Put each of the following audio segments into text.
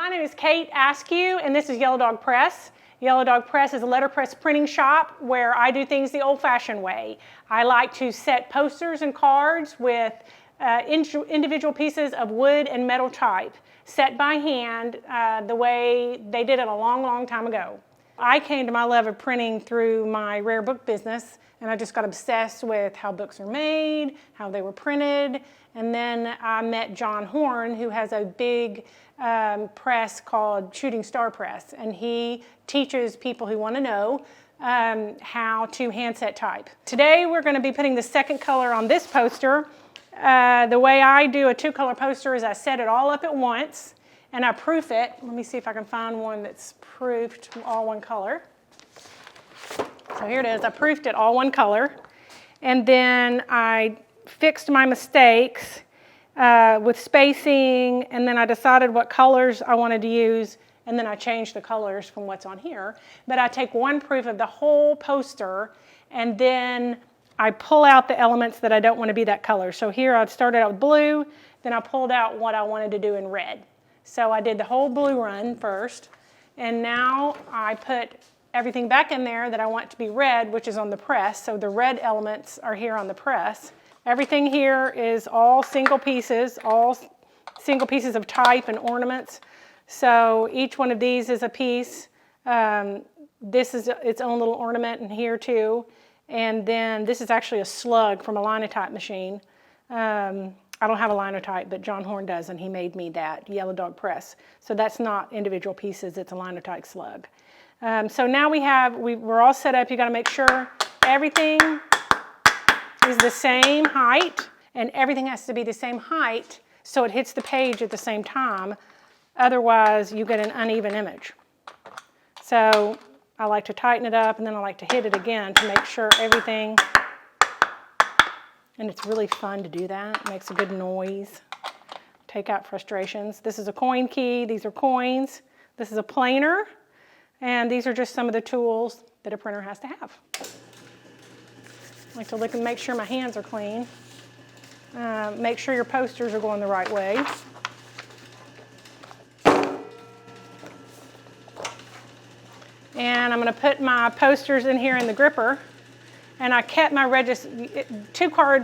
My name is Kate Askew, and this is Yella Dog Press. Yella Dog Press is a letterpress printing shop where I do things the old-fashioned way. I like to set posters and cards with individual pieces of wood and metal type, set by hand the way they did it a long, long time ago. I came to my love of printing through my rare book business, and I just got obsessed with how books are made, how they were printed, and then I met John Horn, who has a big press called Shooting Star Press, and he teaches people who want to know how to handset type. Today we're going to be putting the second color on this poster. The way I do a two-color poster is I set it all up at once and I proof it. Let me see if I can find one that's proofed all one color. So here it is. I proofed it all one color, and then I fixed my mistakes with spacing, and then I decided what colors I wanted to use, and then I changed the colors from what's on here. But I take one proof of the whole poster, and then I pull out the elements that I don't want to be that color. So here I started out with blue, then I pulled out what I wanted to do in red. So I did the whole blue run first, and now I put everything back in there that I want to be red, which is on the press. So the red elements are here on the press. Everything here is all single pieces of type and ornaments. So each one of these is a piece. This is its own little ornament in here too. And then this is actually a slug from a linotype machine. I don't have a linotype, but John Horn does, and he made me that, Yella Dog Press. So that's not individual pieces, it's a linotype slug. So now we're all set up. You got to make sure everything is the same height, and everything has to be the same height so it hits the page at the same time. Otherwise, you get an uneven image. So I like to tighten it up, and then I like to hit it again to make sure everything, and it's really fun to do that. It makes a good noise. Take out frustrations. This is a coin key. These are coins. This is a planer. And these are just some of the tools that a printer has to have. I like to look and make sure my hands are clean. Make sure your posters are going the right way. And I'm going to put my posters in here in the gripper. And I kept my two-color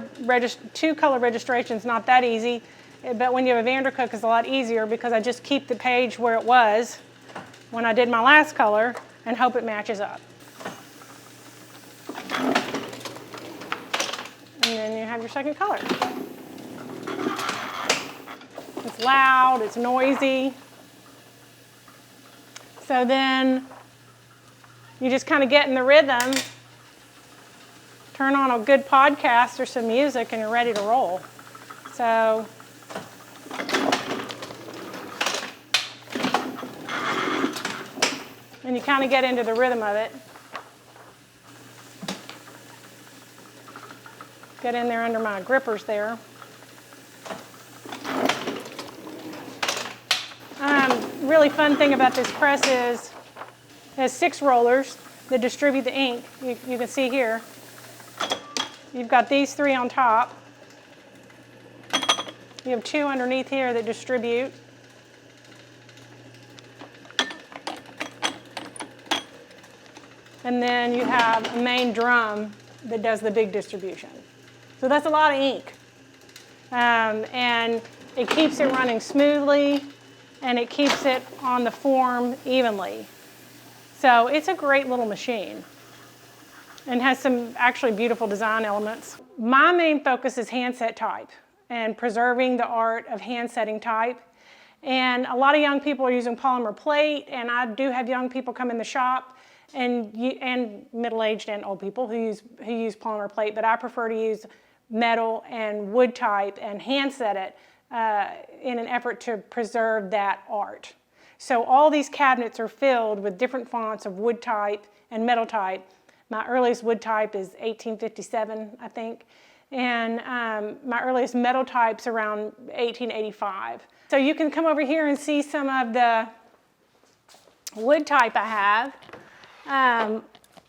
registration's not that easy, but when you have a Vandercook, it's a lot easier because I just keep the page where it was when I did my last color and hope it matches up. And then you have your second color. It's loud, it's noisy. So then you just kind of get in the rhythm, turn on a good podcast or some music, and you're ready to roll. So and you kind of get into the rhythm of it. Get in there under my grippers there. Really fun thing about this press is it has 6 rollers that distribute the ink. You can see here. You've got these 3 on top. You have 2 underneath here that distribute. And then you have a main drum that does the big distribution. So that's a lot of ink. And it keeps it running smoothly, and it keeps it on the form evenly. So it's a great little machine and has some actually beautiful design elements. My main focus is handset type and preserving the art of handsetting type. And a lot of young people are using polymer plate, and I do have young people come in the shop and middle-aged and old people who use polymer plate, but I prefer to use metal and wood type and handset it in an effort to preserve that art. So all these cabinets are filled with different fonts of wood type and metal type. My earliest wood type is 1857, I think, and my earliest metal type's around 1885. So you can come over here and see some of the wood type I have,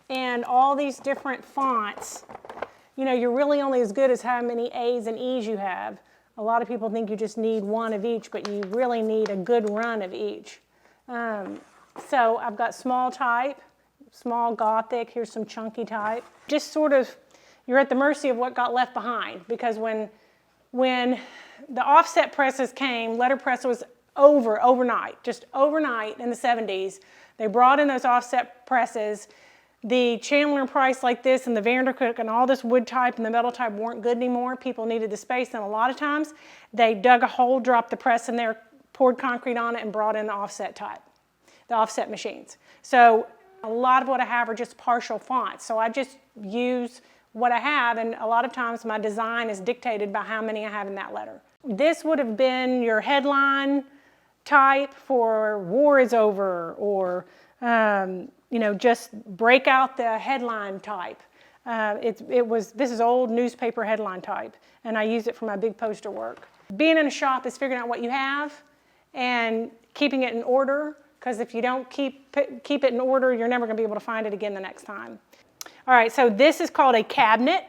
and all these different fonts. You know, you're really only as good as how many A's and E's you have. A lot of people think you just need one of each, but you really need a good run of each. So I've got small type, small Gothic, here's some chunky type. Just sort of, you're at the mercy of what got left behind, because when the offset presses came, letterpress was overnight, just overnight in the 70s. They brought in those offset presses. The Chandler Price like this and the Vandercook and all this wood type and the metal type weren't good anymore. People needed the space, and a lot of times they dug a hole, dropped the press in there, poured concrete on it, and brought in the offset type, the offset machines. So a lot of what I have are just partial fonts. So I just use what I have, and a lot of times my design is dictated by how many I have in that letter. This would have been your headline type for War is Over, or you know, just break out the headline type. This is old newspaper headline type, and I use it for my big poster work. Being in a shop is figuring out what you have and keeping it in order, because if you don't keep it in order, you're never going to be able to find it again the next time. All right, so this is called a cabinet,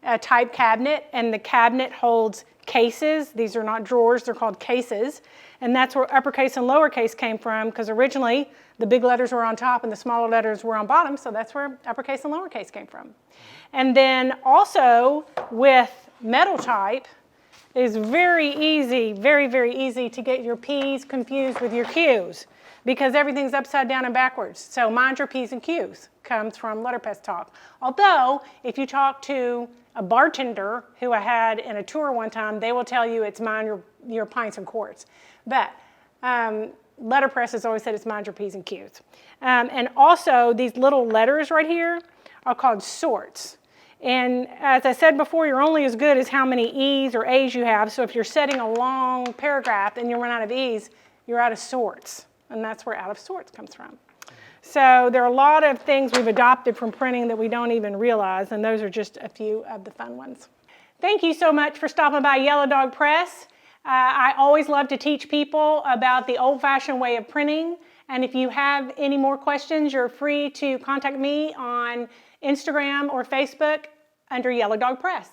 a type cabinet, and the cabinet holds cases. These are not drawers, they're called cases. And that's where uppercase and lowercase came from, because originally the big letters were on top and the smaller letters were on bottom, so that's where uppercase and lowercase came from. And then also with metal type, it's very easy, very easy to get your P's confused with your Q's, because everything's upside down and backwards. So mind your P's and Q's comes from letterpress talk. Although, if you talk to a bartender who I had in a tour one time, they will tell you it's mind your pints and quarts. But letterpress has always said it's mind your P's and Q's. And also, these little letters right here are called sorts. And as I said before, you're only as good as how many E's or A's you have. So if you're setting a long paragraph and you run out of E's, you're out of sorts. And that's where out of sorts comes from. So there are a lot of things we've adopted from printing that we don't even realize, and those are just a few of the fun ones. Thank you so much for stopping by Yella Dog Press. I always love to teach people about the old-fashioned way of printing, and if you have any more questions, you're free to contact me on Instagram or Facebook under Yella Dog Press.